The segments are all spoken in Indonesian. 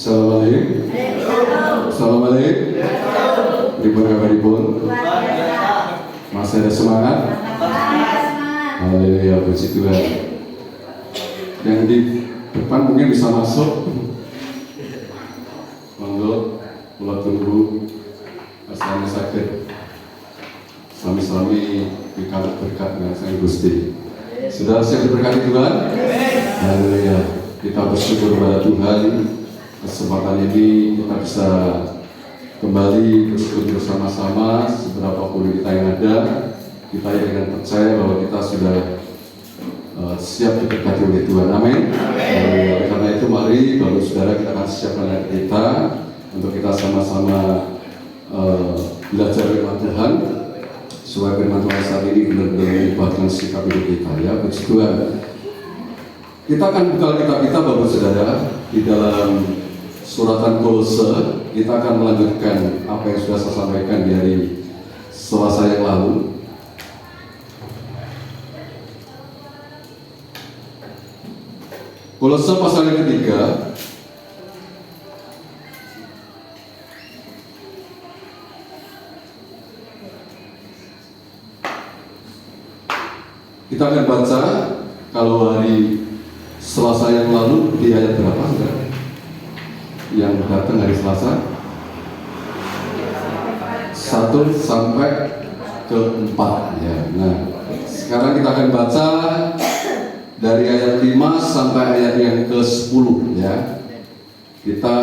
Assalamualaikum. Assalamualaikum. Pripun kabaripun? Masih ada semangat? Haleluya, puji Tuhan. Yang di depan mungkin bisa masuk. Monggo, kula tunggu. Asal sakit. Sami-sami dikawal berkat dengan Sang Gusti. Sudah siap diberkati Tuhan? Haleluya. Kita bersyukur kepada Tuhan. Kesempatan ini kita bisa kembali bersekutu bersama-sama seberapa pun kita yang ada. Kita dengan percaya bahwa kita sudah siap diberkati oleh Tuhan. Amin. Karena itu mari Bapak Saudara kita akan siapkan hati kita untuk kita sama-sama belajar firman Tuhan supaya firman Tuhan saat ini benar-benar mengubahkan sikap hidup kita, ya. Puji Tuhan. Kita akan buka kitab kita Bapak Saudara di dalam suratan Kolose. Kita akan melanjutkan apa yang sudah saya sampaikan di hari Selasa yang lalu. Kolose pasal yang ketiga. Kita akan baca kalau hari Selasa yang lalu di ayat berapa? Yang datang hari Selasa 1 sampai ke 4 ya. Nah, sekarang kita akan baca dari ayat 5 sampai ayat yang ke-10 ya. Kita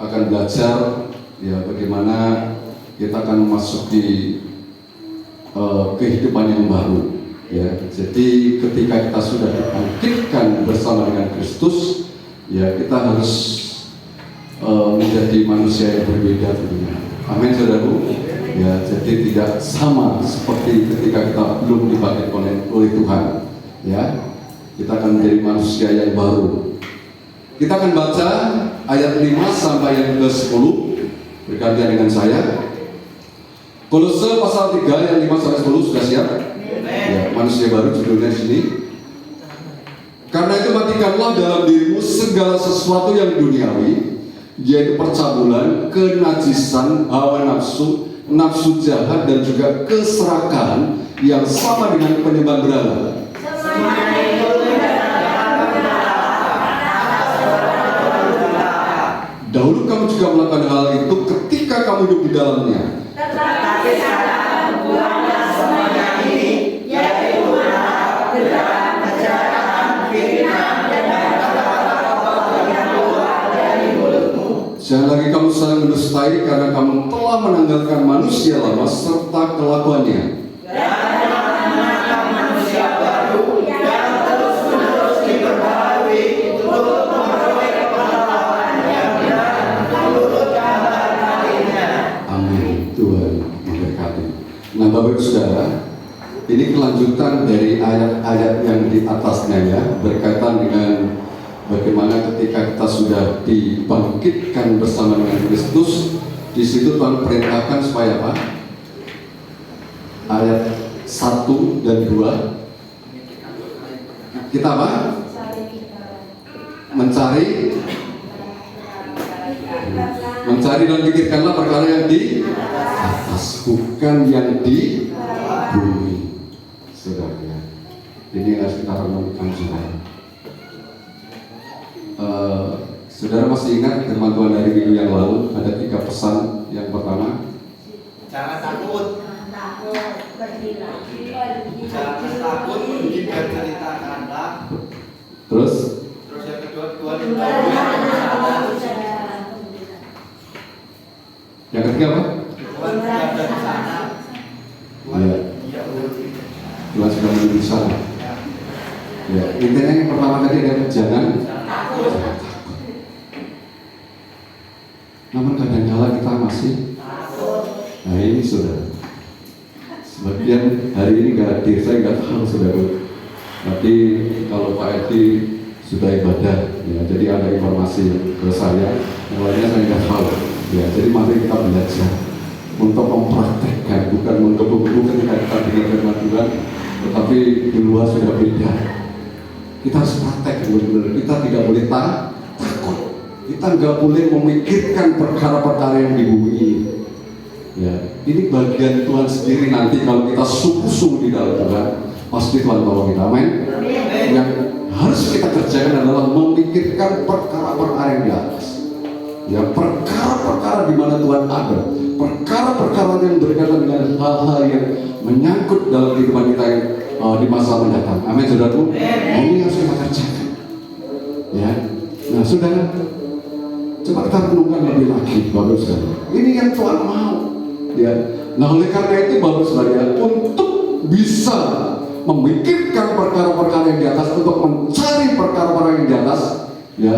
akan belajar ya bagaimana kita akan memasuki kehidupan yang baru ya. Jadi ketika kita sudah dibangkitkan bersama dengan Kristus ya, kita harus menjadi manusia yang berbeda tentunya. Amin saudaraku. Ya, jadi tidak sama seperti ketika kita belum dibangkitkan oleh Tuhan. Ya, kita akan menjadi manusia yang baru. Kita akan baca ayat 5 sampai yang ke-10 bergantian dengan saya. Kolose pasal 3 ayat 5 sampai 10 sudah siap? Ya, manusia baru judulnya di sini. Karena itu matikanlah dalam dirimu segala sesuatu yang duniawi, yaitu percabulan, kenajisan, hawa nafsu, nafsu jahat, dan juga keserakahan yang sama dengan penyembah berhala. Dahulu kamu juga melakukan hal itu ketika kamu hidup di dalamnya. Tetapi sekarang buanglah semuanya ini, yaitu marah, dendam, kejahatan, fitnah, dan kata-kata kotor yang keluar dari mulutmu. Jangan lagi kamu saling mendustai, karena kamu telah menanggalkan manusia lama serta kelakuannya. Dan mengenakan manusia baru yang terus-menerus diperbaharui untuk memperoleh pengetahuan yang benar menurut gambar hatinya. Amin. Tuhan memberkati. Nah, Bapak Ibu Saudara, ini kelanjutan dari ayat-ayat yang di atasnya ya, berkaitan dengan bagaimana ketika kita sudah dibangkitkan bersama dengan Kristus. Di situ Tuhan perintahkan supaya apa? Ayat 1 dan 2 kita apa? Mencari dan pikirkanlah perkara yang di atas, bukan yang di bumi. Saudara, ini yang harus kita renungkan saudara. Saudara masih ingat firman Tuhan dari minggu yang lalu? Ada 3 pesan. Yang pertama, jangan takut. Jangan takut diberceritakanlah. Terus yang kedua, Tuhan yang ketiga apa? Tuhan sudah ada di sana. Tuhan sudah menuju di sana. Ya, intinya yang pertama tadi adalah jangan takut. Namun kadang-kala kita masih Takut. Nah ini saudara, sebagian hari ini nggak hadir, saya nggak tahu saudara. Tapi kalau Pak Edi sudah ibadah, ya, jadi ada informasi ke saya, yang lainnya saya nggak tahu. Ya, jadi mari kita belajar untuk mempraktekkan, bukan menggebu-gebu ketika kita dengar firman Tuhan, tetapi di luar sudah beda. Kita harus praktek benar-benar. Kita tidak boleh takut. Kita nggak boleh memikirkan perkara-perkara yang di bumi ini. Ya, ini bagian Tuhan sendiri nanti kalau kita sungguh-sungguh di dalam Tuhan, pasti Tuhan tolong kita. Amin. Yang harus kita kerjakan adalah memikirkan perkara-perkara yang di atas. Ya, perkara-perkara di mana Tuhan ada, perkara-perkara yang berkaitan dengan hal-hal yang menyangkut dalam kehidupan kita yang di masa mendatang. Amin, saudaraku. Ini harus kita kerjakan. Ya, nah saudara, coba kita renungkan lebih lagi, bagus sekali. Ini yang Tuhan mau. Ya, nah oleh karena itu bagus sekali untuk bisa memikirkan perkara-perkara yang di atas, untuk mencari perkara-perkara yang di atas. Ya,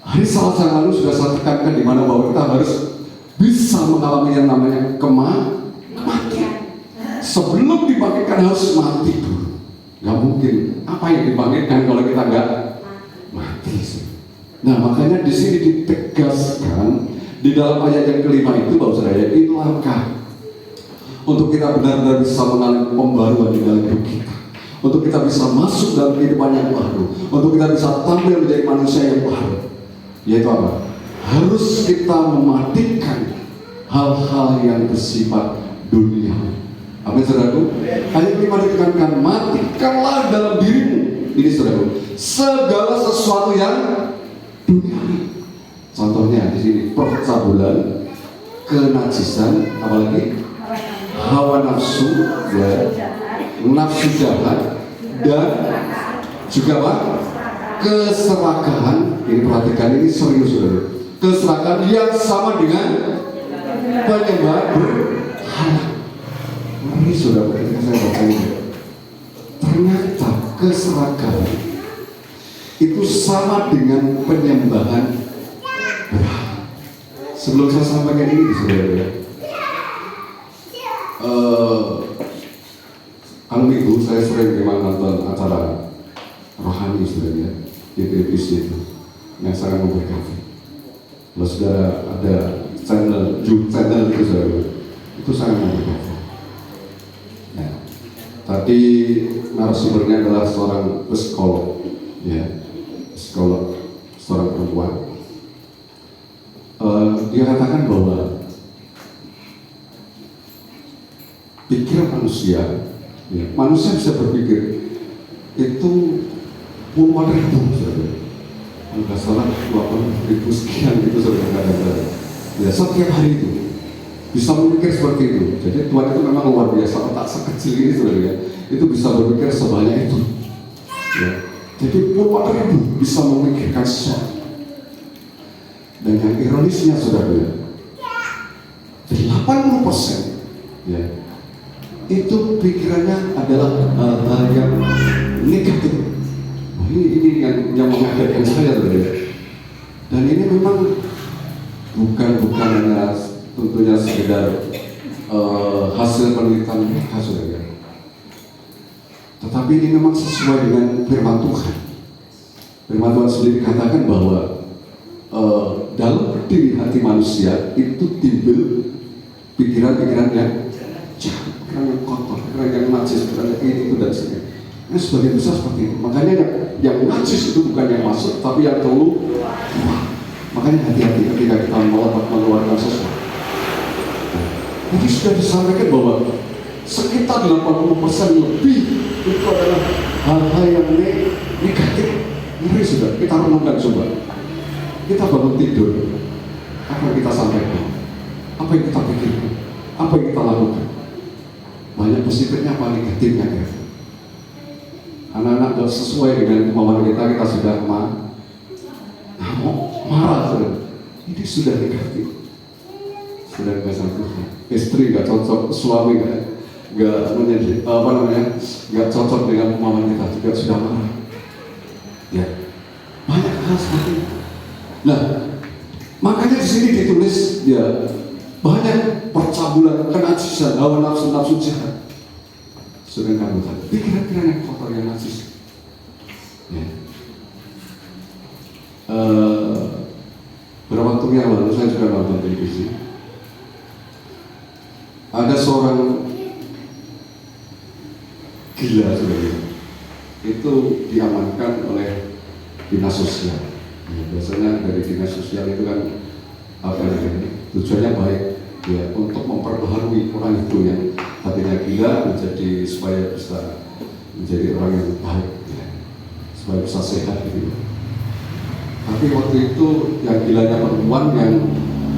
hari Selasa yang lalu sudah saya tekankan di mana bahwa kita harus bisa mengalami yang namanya kematian. Sebelum dibangkitkan harus mati dulu. Gak mungkin. Apa yang dibangkitkan kalau kita nggak mati? Nah makanya di sini ditegaskan di dalam ayat yang kelima itu, bahwa saudara, ini langkah untuk kita benar-benar bisa mengalami pembaruan di dalam hidup kita, untuk kita bisa masuk dalam kehidupan yang baru, untuk kita bisa tampil menjadi manusia yang baru. Yaitu apa? Harus kita mematikan hal-hal yang bersifat dunia. Amin, saudaraku. Ayat 5 ditekankan, matikanlah dalam dirimu, ini saudaraku, segala sesuatu yang duniawi. Contohnya di sini percabulan, kenajisan, apalagi hawa nafsu, ya, nafsu jahat, dan juga apa? Keserakahan. Ini perhatikan, ini serius, saudara. Keserakahan yang sama dengan penyembahan berhala. Ini sudah ketika saya baca ini, ternyata keserakahan itu sama dengan penyembahan berhala. Sebelum saya sampaikan ini, saudara, minggu saya sering memang nonton acara rohani, saudara, di televisi itu yang sangat memberkati. Kalau saudara ada channel YouTube itu, saudara, itu sangat memberkati. Nah, tadi narasumbernya adalah seorang psikolog, ya, psikolog, seorang perempuan. Dia katakan bahwa pikiran manusia, ya, manusia bisa berpikir itu puluhan ribu, saudara. Enggak salah 8.000 sekian gitu, saudara. Ya, setiap hari itu bisa memikir seperti itu. Jadi Tuhan itu memang luar biasa. Otak sekecil ini, saudara, ya, itu bisa berpikir sebanyak itu. Ya. Jadi puluhan ribu bisa memikirkan sesuatu. Dan yang ironisnya, saudara, 80%, ya, itu pikirannya adalah hal-hal yang negatif. Oh, ini yang mengagetkan saya, saudara. Dan ini memang bukan hanya tentunya sekedar hasil penelitian mereka, saudara. Tetapi ini memang sesuai dengan firman Tuhan. Firman Tuhan sendiri katakan bahwa dalam diri hati manusia itu timbul pikiran-pikiran yang jahat, pikiran yang kotor, pikiran yang najis, pikiran yang ini, itu dan sebagainya. Ini sebagian besar seperti itu. Makanya yang najis itu bukan yang masuk, tapi yang keluar. Makanya hati-hati ketika kita mengeluarkan sesuatu. Jadi sudah disampaikan bahwa sekitar 80% lebih itu adalah hal-hal yang negatif. Ini sudah kita renungkan coba. Kita bangun tidur, apa yang kita sampaikan, apa yang kita pikirkan, apa yang kita lakukan, banyak positifnya apa negatifnya, ya. Anak-anak gak sesuai dengan kemauan kita sudah marah, sudah. Ini sudah negatif, sudah nggak sanggup. Istri nggak cocok, suami nggak cocok dengan kemauan kita juga sudah marah. Ya, banyak hal seperti itu. Nah, makanya di sini ditulis, ya, banyak percabulan, kenajisan, hawa nafsu jahat. Sudah kamu tahu, pikiran-pikiran yang kotor, yang najis. Ya. Beberapa waktu yang lalu saya juga nonton televisi. Ada seorang gila, saudara, itu diamankan oleh dinas sosial. Ya, biasanya dari dinas sosial itu kan apa namanya, tujuannya baik ya, untuk memperbaharui orang itu yang hatinya gila menjadi supaya bisa menjadi orang yang baik ya, supaya bisa sehat gitu. Tapi waktu itu yang gilanya perempuan, yang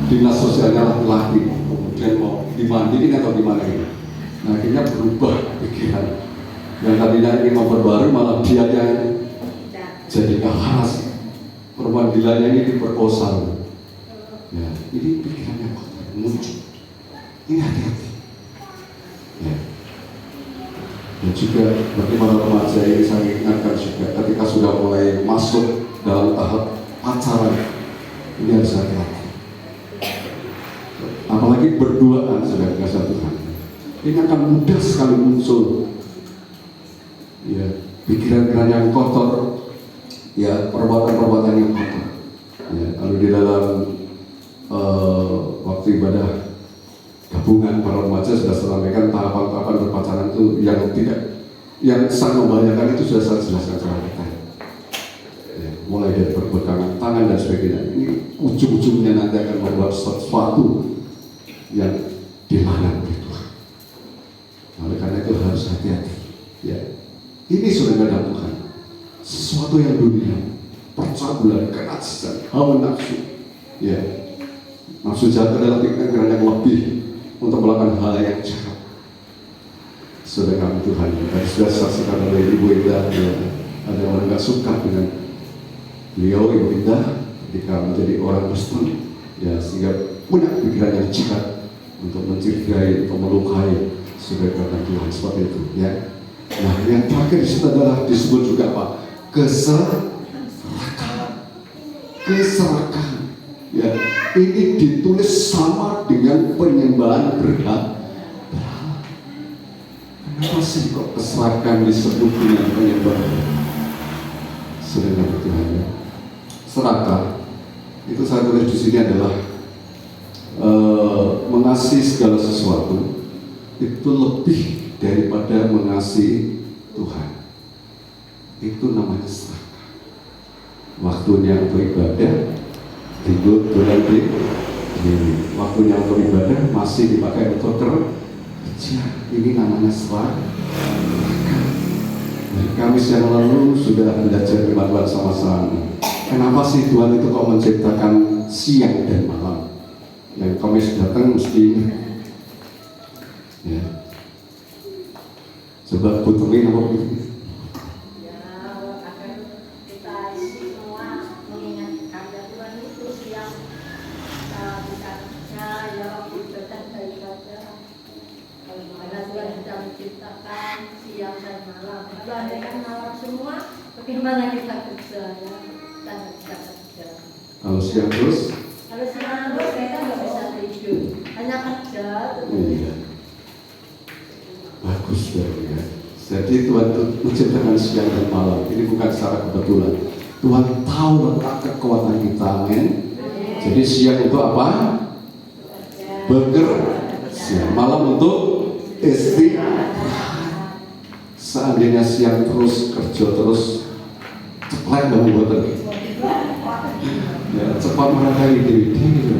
dinas sosialnya laki-laki, kemudian mau dimandiin atau gimana gitu. Nah akhirnya berubah pikiran, yang tadinya ingin memperbarui malah dia yang jadi keharas. Perempuan gilanya ini diperkosa. Ya, ini pikirannya kotor, muncul. Ini hati-hati. Ya. Dan juga bagi para remaja ini saya ingatkan juga, ketika sudah mulai masuk dalam tahap pacaran, ini harus hati-hati. Apalagi berduaan sudah kasih Tuhan, ini akan mudah sekali muncul ya, pikiran-pikiran yang kotor, ya, perbuatan-perbuatan yang kotor. Ya, kalau di dalam waktu ibadah gabungan para remaja sudah sampaikan tahapan-tahapan berpacaran itu yang sangat membahayakan itu sudah saya jelaskan secara detail. Ya, mulai dari perpegangan tangan dan sebagainya, ini ujung-ujungnya nanti akan membuat sesuatu yang dilarang oleh Tuhan. Oleh karena itu harus hati-hati. Ya, ini sudah dari Tuhan. Sesuatu yang dunia, percabulan, kenajisan, hawa nafsu, ya, nafsu jahat adalah pikiran yang lebih untuk melakukan hal yang jahat. Sudah kami Tuhan, dan sudah saksikan oleh Ibu Ida, ya, ada orang nggak suka dengan beliau Ibu Ida ketika menjadi orang Kristen, ya, sehingga punya pikiran yang jahat untuk mencurigai, untuk melukai saudara Tuhan seperti itu, ya. Nah, yang terakhir di situ adalah disebut juga apa? Keserakahan. Ya, ini ditulis sama dengan penyembahan berhala. Kenapa sih kok keserakahan disebut dengan penyembahan? Saudara Tuhan, ya. Serakah itu saya tulis di sini adalah mengasihi segala sesuatu itu lebih daripada mengasihi Tuhan. Itu namanya serakah. Waktunya untuk ibadah tidur berhenti, waktunya untuk ibadah masih dipakai untuk kerja. Ini namanya serakah. Nah, Kamis yang lalu sudah belajar firman Tuhan sama-sama. Kenapa sih Tuhan itu kok menciptakan siang dan malam? Yang Kamis datang mesti ya. Coba puterin apa gitu. Bagaimana kita kerja ya? Kita nggak bisa kerja. Kalau siang terus? Kalau siang terus kita nggak bisa tidur, hanya kerja. Iya. Bagus ya. Jadi Tuhan itu menciptakan siang dan malam. Ini bukan secara kebetulan. Tuhan tahu letak kekuatan kita, amin. Jadi siang itu apa? Bekerja. Malam untuk istirahat. Seandainya siang terus, kerja terus, cepat dong buatan. Ya, cepat mereka ide-ide.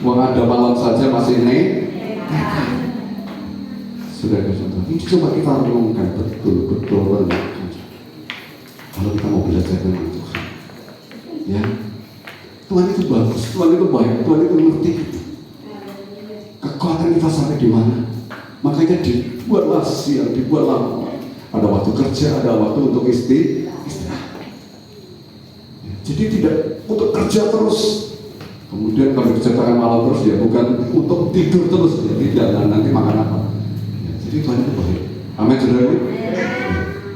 Wong ada malam saja masih sudah contoh. Ini coba kita renungkan betul-betul renungkan. Kalau kita mau belajar dengan Tuhan, ya, Tuhan itu bagus, Tuhan itu baik, Tuhan itu mengerti kekuatan kita sampai di mana. Makanya dibuatlah siang, dibuatlah malam. Ada waktu kerja, ada waktu untuk istirahat. Jadi tidak untuk kerja terus. Kemudian kalau diciptakan malam terus, ya bukan untuk tidur terus, ya tidak. Dan nanti makan apa? Ya, jadi Tuhan itu baik. Amin, saudara.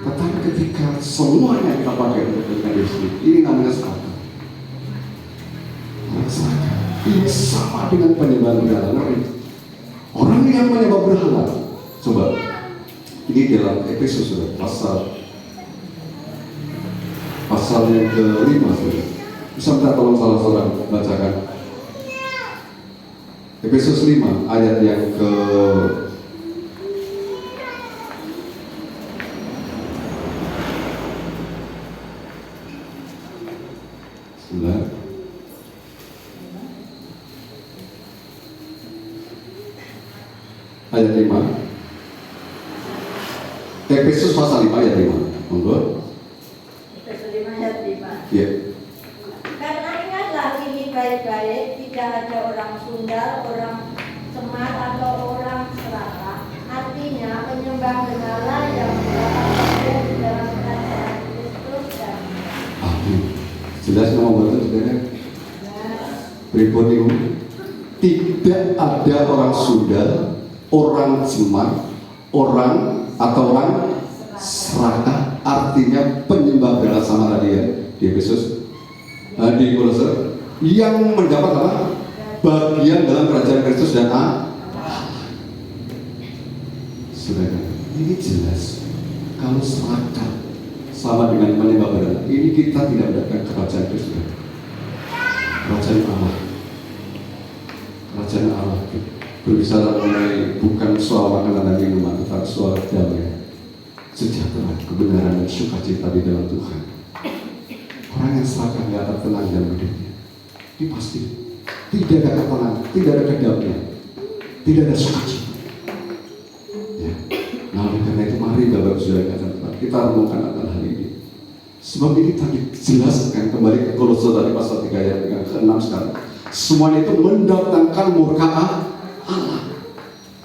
Tetapi ketika semuanya kita pakai untuk istri, ini namanya serakah. Serakah. Ini sama dengan penyembahan berhala. Orang yang menyembah berhala, coba. Ini dalam Efesus pasal yang ke-5, bisa minta tolong salah seorang bacakan Efesus 5 ayat yang ke ayat 5. Efesus pasal 5 ayat 5. Monggo. Efesus 5 ayat 5. Ya. Karena ingatlah ini baik-baik, tidak ada orang sundal, orang semar atau orang serakah. Artinya penyembah berhala yang mendapat di dalam kerajaan Kristus dan Amin. Jelas nama betul saudara. Berikut ini, tidak ada orang sundal, orang semar, orang atau orang serakah. Artinya penyembah berhala sama tadi ya di Efesus, di Kolose, yang mendapat apa? Bagian dalam kerajaan Kristus dan Saudara, ini jelas kalau serakah sama dengan penyembah berhala, ini kita tidak mendapatkan kerajaan Kristus. Kerajaan Allah. Kerajaan Allah berbicara mengenai bukan soal makanan dan minuman, tetapi soal damai, sejahtera, kebenaran dan sukacita di dalam Tuhan. Orang yang serakah tidak akan tenang dalam hidupnya. Ini pasti tidak ada ketenangan, tidak ada kedamaian, tidak ada sukacita. Ya. Nah, oleh karena itu mari Bapak Saudara kita renungkan akan hal ini. Sebab ini tadi jelaskan kembali ke Kolose tadi pasal 3 ayat yang ke-6 sekarang. Semuanya itu mendatangkan murka Allah.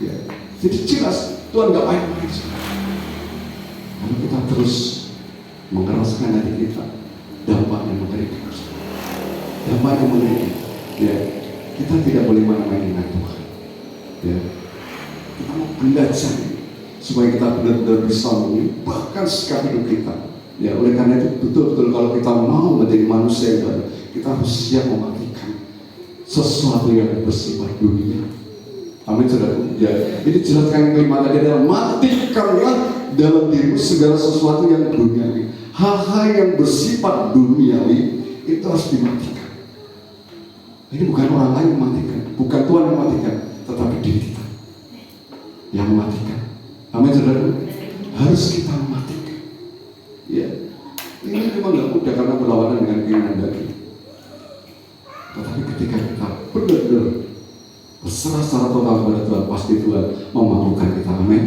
Ya. Jadi jelas Tuhan gak baik-baik. Kalau kita terus mengeraskan hati kita, dampaknya mengerikan. Dampaknya mengerikan. Ya. Kita tidak boleh main-main dengan Tuhan. Ya. Kita mau belajar supaya kita benar-benar bisa mengubahkan sikap hidup kita. Ya, oleh karena itu betul-betul kalau kita mau menjadi manusia yang baru, kita harus siap mematikan sesuatu yang bersifat dunia. Amin, saudara. Ya, ini jelaskan kelima tadi adalah matikanlah dalam dirimu segala sesuatu yang duniawi. Hal-hal yang bersifat duniawi itu harus dimatikan. Ini bukan orang lain yang mematikan, bukan Tuhan yang mematikan, tetapi diri kita yang mematikan. Amin, saudara. Harus kita mematikan. Ya, ini memang gak mudah karena berlawanan dengan keinginan daging. Tetapi ketika kita benar-benar berserah secara total kepada Tuhan, pasti Tuhan memampukan kita. Amin.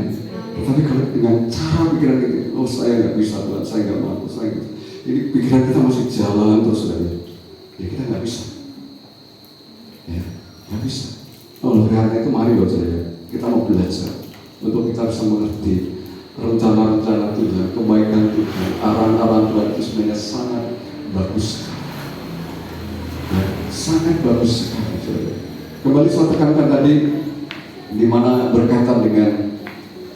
Tetapi kalau dengan cara pikiran kita, oh saya nggak bisa Tuhan, saya nggak mampu, saya nggak. Jadi pikiran kita masih jalan terus, saudara. Ya kita nggak bisa. Ya, nggak bisa. Oleh karena itu mari saudara, kita mau belajar untuk kita bisa mengerti rencana-rencana Tuhan, kebaikan Tuhan, arahan-arahan Tuhan itu sebenarnya sangat bagus sekali. Ya, sangat bagus sekali, saudara. Kembali saya tekankan tadi, di mana berkaitan dengan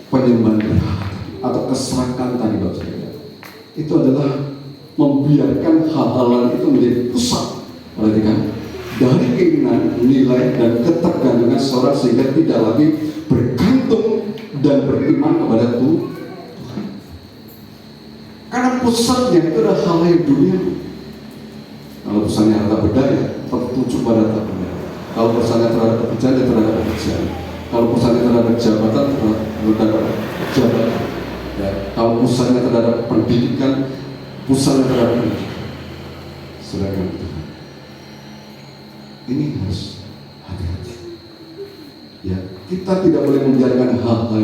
penyembahan berhala atau keserakahan tadi, Bapak saudara, itu adalah membiarkan hal-hal itu menjadi pusat, perhatikan, dari keinginan, nilai dan ketergantungan seorang sehingga tidak lagi bergantung dan beriman kepada Tuhan. Karena pusatnya itu adalah hal yang dunia. Kalau pusatnya harta benda ya tertuju pada harta benda. Kalau pusatnya terhadap pekerjaan ya terhadap pekerjaan. Kalau pusatnya terhadap jabatan terhadap jabatan. Ya. Kalau pusatnya terhadap pendidikan, pusatnya terhadap pendidikan. Sedangkan Tuhan, ini harus hati-hati. Ya, kita tidak boleh membiarkan hal-hal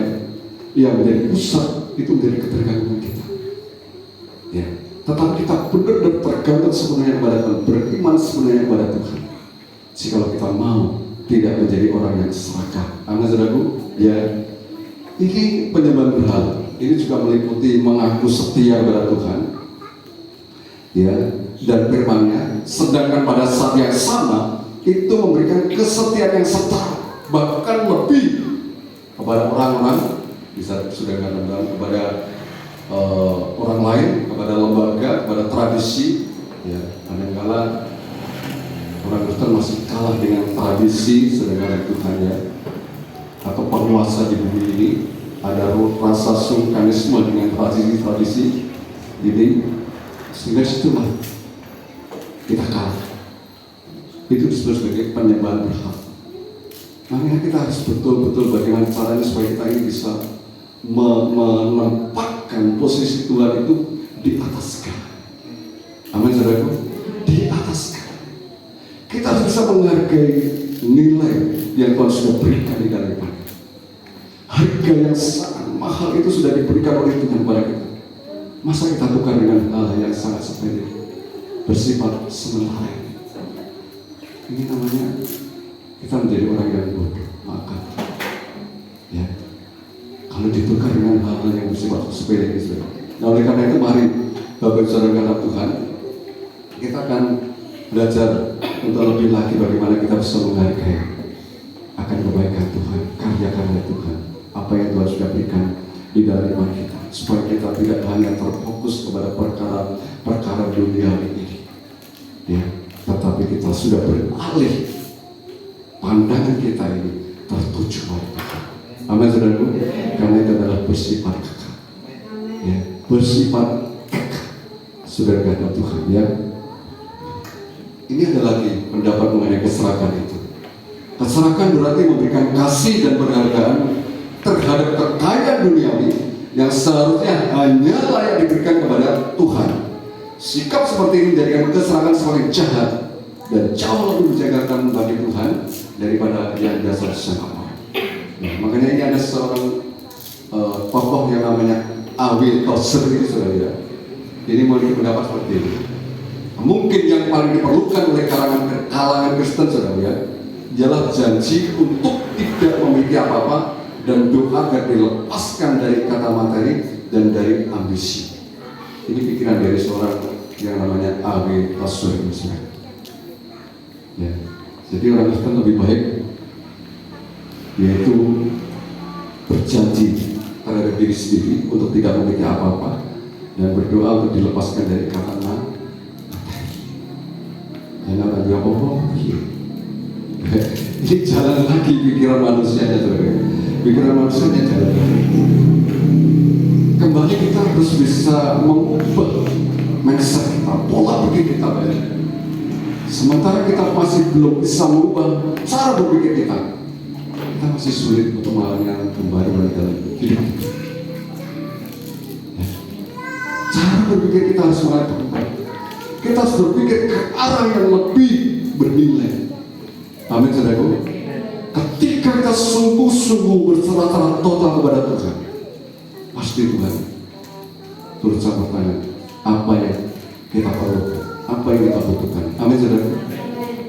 yang menjadi pusat itu menjadi ketergantungan kita. Ya, tetapi kita benar-benar tergantung sepenuhnya kepada Tuhan, beriman sepenuhnya kepada Tuhan. Jika kita mau tidak menjadi orang yang serakah. Amin, saudaraku. Ya, ini penyembahan berhala. Ini juga meliputi mengaku setia kepada Tuhan. Ya, dan firman-Nya. Sedangkan pada saat yang sama itu memberikan kesetiaan yang setara, bahkan lebih kepada orang-orang, bisa sudah katakan kepada orang lain, kepada lembaga, kepada tradisi. Ya, kadang-kala orang Kristen masih kalah dengan tradisi, sedangkan Tuhan ya, atau penguasa di bumi ini ada rasa sungkanisme dengan tradisi-tradisi ini, sehingga situlah kita kalah. Itu disebut sebagai penyembahan berhala. Makanya kita harus betul-betul bagaimana caranya supaya kita ini bisa menempatkan posisi Tuhan itu di atas segala. Amin, saudaraku. Di atas segala. Kita harus bisa menghargai nilai yang Tuhan sudah berikan di dalam kita. harga yang sangat mahal itu sudah diberikan oleh Tuhan kepada kita. Masa kita tukar dengan hal yang sangat sepele, bersifat sementara? Ini namanya kita menjadi orang yang bodoh. Maka ya, kalau ditukar dengan hal-hal yang bersifat sepele itu. Nah, oleh karena itu mari Bapak Saudara kata Tuhan, kita akan belajar untuk lebih lagi bagaimana kita bisa menghargai akan kebaikan Tuhan, karya-karya Tuhan, apa yang Tuhan sudah berikan di dalam iman kita, supaya kita tidak hanya terfokus kepada perkara dunia ini, ya, tetapi kita sudah beralih pandangan kita ini tertuju pada Tuhan. Amin, saudaraku, karena itu adalah bersifat kekal, ya, bersifat kekal. Saudara kata Tuhan, ya. Ini ada lagi pendapat mengenai keserakan itu. Keserakan berarti memberikan kasih dan penghargaan terhadap kekayaan duniawi yang seharusnya hanya layak diberikan kepada Tuhan. Sikap seperti ini menjadikan keserakan semakin jahat dan jauh lebih menjagakan bagi Tuhan daripada yang dasar sangka. Nah, makanya ini ada seorang tokoh yang namanya A.W. Tozer ini, saudara. Ini memiliki pendapat seperti ini. Mungkin yang paling diperlukan oleh kalangan Kristen, saudara, ialah janji untuk tidak memiliki apa-apa dan doa agar dilepaskan dari kata materi dan dari ambisi. Ini pikiran dari seorang yang namanya A.W. Tozer ini, saudara. Ya, jadi orang Kristen lebih baik yaitu berjanji terhadap diri sendiri untuk tidak memiliki apa-apa dan berdoa untuk dilepaskan dari kata materi. Jangan lagi apa-apa. Ini jalan lagi pikiran manusianya, saudara. Pikiran manusianya jalan lagi. Kembali kita harus bisa mengubah mindset kita, pola pikir kita. Sementara kita masih belum bisa mengubah cara berpikir kita masih sulit untuk mengalami pembaruan dalam hidup kita. Ya. Cara berpikir kita harus mulai berubah. Kita harus berpikir ke arah yang lebih bernilai. Amin, saudaraku. Ketika kita sungguh-sungguh berserah total kepada Tuhan, pasti Tuhan turut saya bertanya, apa yang kita perlukan, apa yang kita butuhkan. Amin, saudaraku.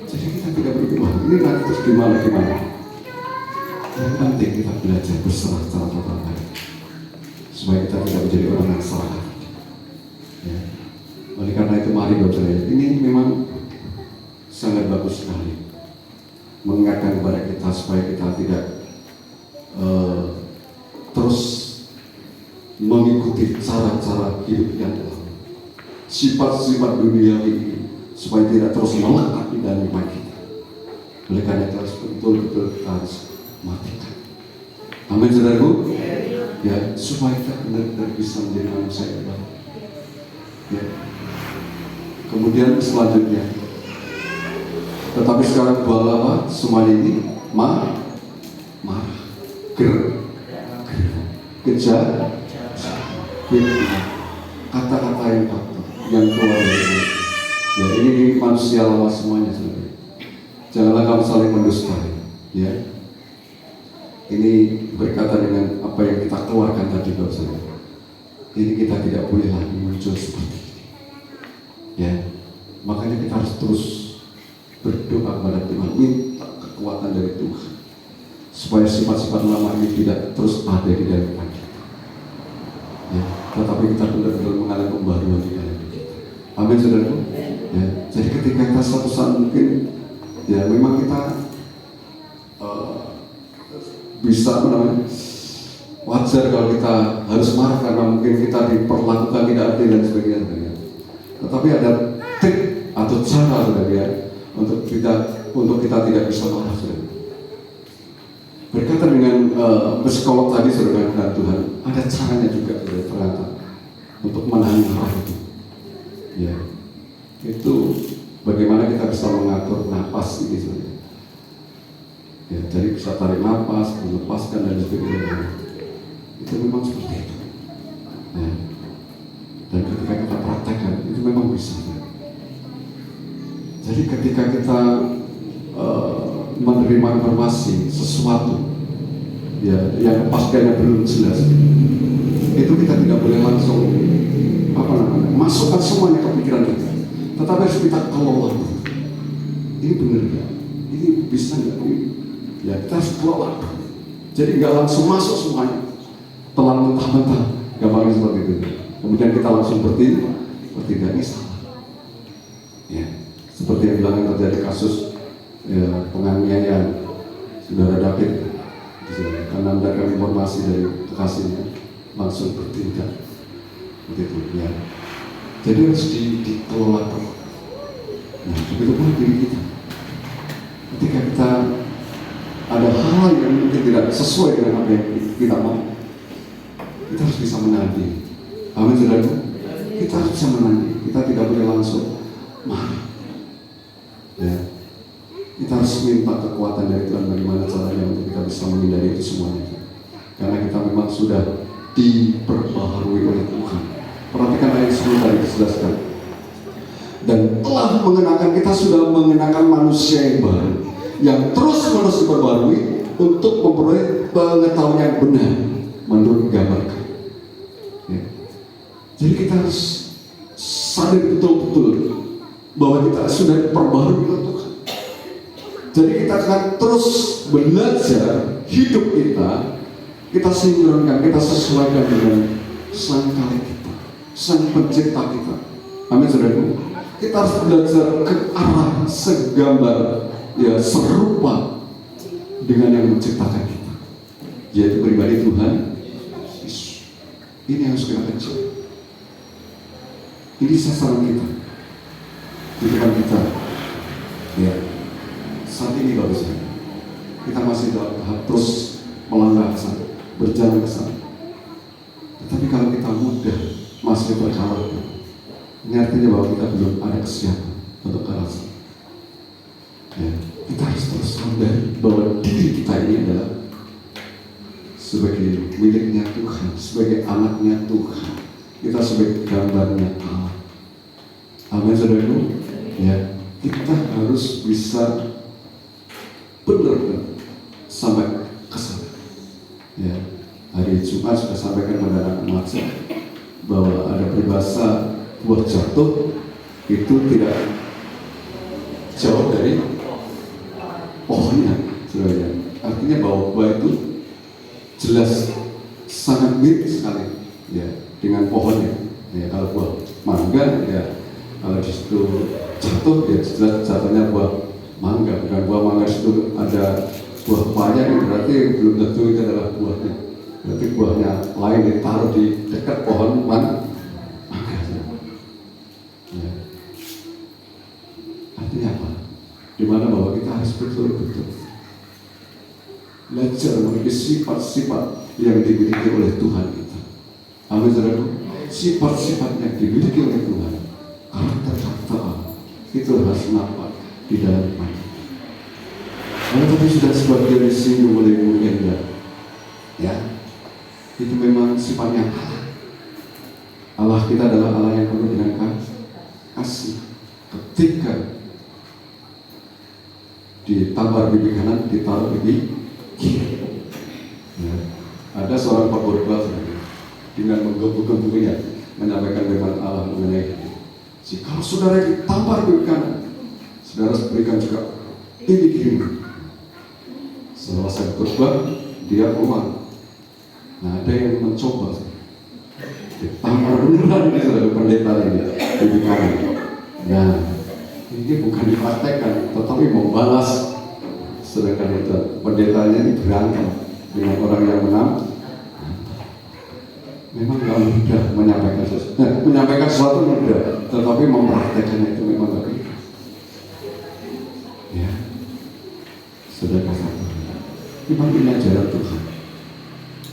Jadi kita tidak berpikir, wah ini nanti terus gimana. Yang penting kita belajar berserah secara total, supaya kita tidak menjadi orang yang salah. Ya. Oleh karena itu mari Bapak, ini memang sangat bagus sekali mengingatkan kepada kita supaya kita tidak terus mengikuti cara-cara hidup yang lain, sifat-sifat dunia ini, supaya tidak terus melekat di dalam iman kita. Oleh karena itu harus betul-betul kita harus matikan. Amin, saudaraku. Ya, supaya kita benar-benar bisa menjadi manusia yang baik. Ya. Kemudian selanjutnya, tetapi sekarang buahlah apa? Semuanya ini marah, kejar, kata-kata yang kotor yang keluar dari mulut. Ya, ini manusia lama semuanya, saudara. Janganlah kamu saling mendustai. Ya, ini berkaitan dengan apa yang kita keluarkan tadi, saudara. Ini kita tidak boleh lagi muncul seperti ini. Ya, makanya kita harus terus berdoa kepada Tuhan, minta kekuatan dari Tuhan, supaya sifat-sifat lama ini tidak terus ada di dalam iman kita. Ya, tetapi kita benar-benar mengalami pembaruan di dalam kita. Amin, saudaraku. Ya, jadi ketika kita suatu saat mungkin, ya memang kita bisa wajar kalau kita harus marah karena mungkin kita diperlakukan tidak adil dan sebagainya. Tetapi ada trik atau cara, saudara, untuk kita tidak bisa marah, saudara. Berkaitan dengan psikolog tadi, saudara, dan Tuhan ada caranya juga, saudara, ternyata untuk menahan marah itu. Ya, itu bagaimana kita bisa mengatur napas ini, saudara. Ya, jadi bisa tarik napas, melepaskan dan sebagainya. Itu memang seperti itu. Ya. Dan ketika kita praktekkan, itu memang bisa. Jadi ketika kita menerima informasi sesuatu ya, yang kepastiannya belum jelas, itu kita tidak boleh langsung masukkan semuanya ke pikiran kita, tetapi harus kita kelola. Ini benar nggak? Ini bisa nggak? Ya kita harus kelola. Jadi nggak langsung masuk semuanya, telan mentah-mentah, gampangnya seperti itu. Kemudian kita langsung bertindak, ini salah. Ya, seperti yang bilang terjadi kasus ya, penganiayaan saudara David, karena mendapatkan informasi dari kekasihnya, langsung bertindak, begitu ya. Jadi harus dikelola. Nah, begitu pun diri kita. Ketika kita ada hal yang mungkin tidak sesuai dengan apa yang kita mau, kita harus bisa menahan diri. Amin, saudara. Kita harus bisa menahan diri. Kita tidak boleh langsung marah. Ya. Kita harus minta kekuatan dari Tuhan bagaimana caranya untuk kita bisa menghindari itu semuanya. Karena kita memang sudah diperbaharui oleh Tuhan. Perhatikan ayat 10 tadi dijelaskan. Dan telah mengenakan, kita sudah mengenakan manusia yang baru, yang terus-menerus diperbarui untuk memperoleh pengetahuan yang benar menurut gambarkan. Ya. Jadi kita harus sadar betul-betul bahwa kita sudah diperbarui oleh Tuhan. Jadi kita akan terus belajar hidup kita sinkronkan, kita sesuaikan dengan Sang Kali kita, Sang Pencipta kita. Amin, saudaraku. Kita harus belajar ke arah segambar, ya serupa dengan yang menciptakan kita, yaitu pribadi Tuhan Yesus. Ini yang harus kita kejar. Ini sasaran kita. Tujuan kita. Ya. Saat ini bagus ya. Kita masih dalam tahap terus melangkah ke sana, berjalan ke sana. Tetapi kalau kita mudah masih berkalah, ini artinya bahwa kita belum ada kesiapan untuk ke arah sana. Ya, kita harus terus sadar bahwa diri kita ini adalah sebagai miliknya Tuhan, sebagai anaknya Tuhan. Kita sebagai gambarnya Allah. Amin, saudaraku. Ya, kita harus bisa benar-benar sampai ke sana. Ya, hari Jumat sudah sampaikan pada anak remaja bahwa ada peribahasa buah jatuh itu tidak jauh dari pohonnya, saudara. Artinya bahwa buah itu jelas sangat mirip sekali, ya, dengan pohonnya. Ya, kalau buah mangga, ya, kalau di situ jatuh, ya jelas jatuhnya buah mangga. Dan buah mangga itu ada buah paya, berarti belum tentu itu adalah buahnya. Berarti buahnya lain ditaruh di dekat pohon mangga. Ya. Artinya apa? Dimana bahwa kita harus betul-betul belajar memiliki sifat-sifat yang dimiliki oleh Tuhan kita. Amin, saudaraku. Sifat-sifat yang dimiliki oleh Tuhan, karakter Allah, itu harus nampak di dalam iman. Kalau tadi sudah sebagian di sini mulai mengindah, ya, itu memang sifatnya Allah. Allah kita adalah Allah yang penuh dengan kasih. Ketika ditampar pipi kanan, ditaruh pipi kiri. Ya. Ada seorang pengkhotbah dengan menggebu-gebunya menyampaikan firman Allah mengenai jika saudara ditampar pipi kanan, saudara berikan juga pipi kiri. Selesai khotbah, dia keluar. Nah, ada yang mencoba ditampar beneran saudara pendeta ini pipi kanan. Nah, ini bukan dipraktekkan, tetapi membalas. Sedangkan itu pendetanya ini berantem dengan orang yang menang. Memang nggak mudah menyampaikan sesuatu mudah, tetapi mempraktekannya itu memang nggak mudah. Ya, sudah kasar. Ini ajaran Tuhan.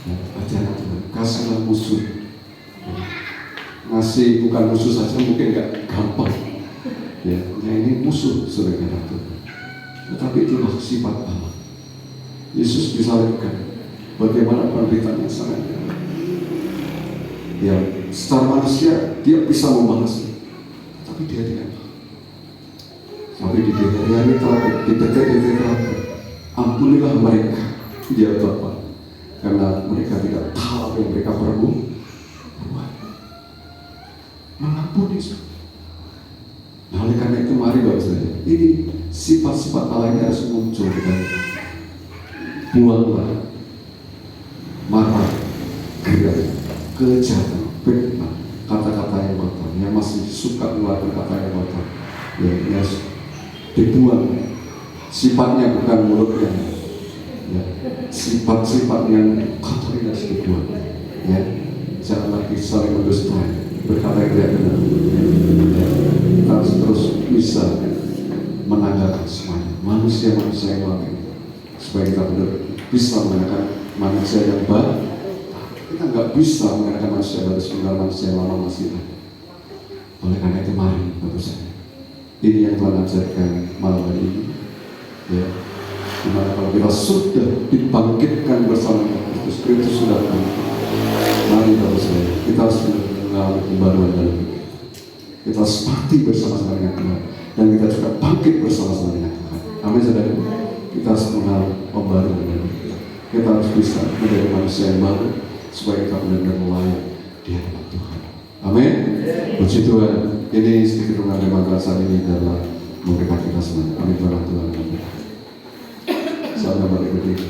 Ya, ajaran Tuhan. Kasihlah musuh. Ya. Ngasih bukan musuh saja mungkin nggak gampang. Ya, ini musuh saudara Tuhan. Tetapi itulah sifat Allah. Yesus disalibkan. Bagaimana penderitaan yang sangat berat. Ya, secara manusia dia bisa membalasnya, tapi dia tidak. Sampai di hari terakhir, di detik terakhir, ampunilah mereka, dia Bapa. karena mereka tidak tahu apa yang mereka perlu buat. Mengampuni. Nah, oleh karena itu mari Bapak saudara, ini sifat-sifat Allah ini harus muncul dan buanglah marah, gerak, kejahatan, fitnah, kata-kata yang kotor, yang masih suka mengeluarkan kata yang kotor, ya ini harus dibuang. Sifatnya bukan mulutnya, ya, sifat-sifat yang kotor ini harus dibuang, ya, jangan lagi saling mendustai, berkata yang tidak benar, ya, kita harus terus bisa menanggalkan semuanya manusia-manusia yang lama ini, supaya kita benar bisa menggunakan manusia yang baik. Kita nggak bisa menggunakan manusia baru sebenarnya manusia yang lama masih ada. Oleh karena itu mari Bapak saya, ini yang Tuhan ajarkan malam hari ini, ya, dimana kalau kita sudah dibangkitkan bersama Kristus, Kristus sudah bangkit. Mari Bapak saya, kita harus mengalami pembaruan dalam hidup. Kita harus mati bersama-sama dengan Tuhan, dan kita juga bangkit bersama-sama dengan Tuhan. Amin saudara. Kita harus mengalami pembaruan dalam hidup. Kita harus bisa menjadi manusia yang baru, supaya kita benar-benar layak di hadapan Tuhan. Amin. Puji Tuhan. Ini sedikit renungan saat ini adalah memberkati kita semua. Amin. Tuhan. Salam balik berdiri.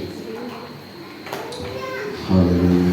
Haleluya.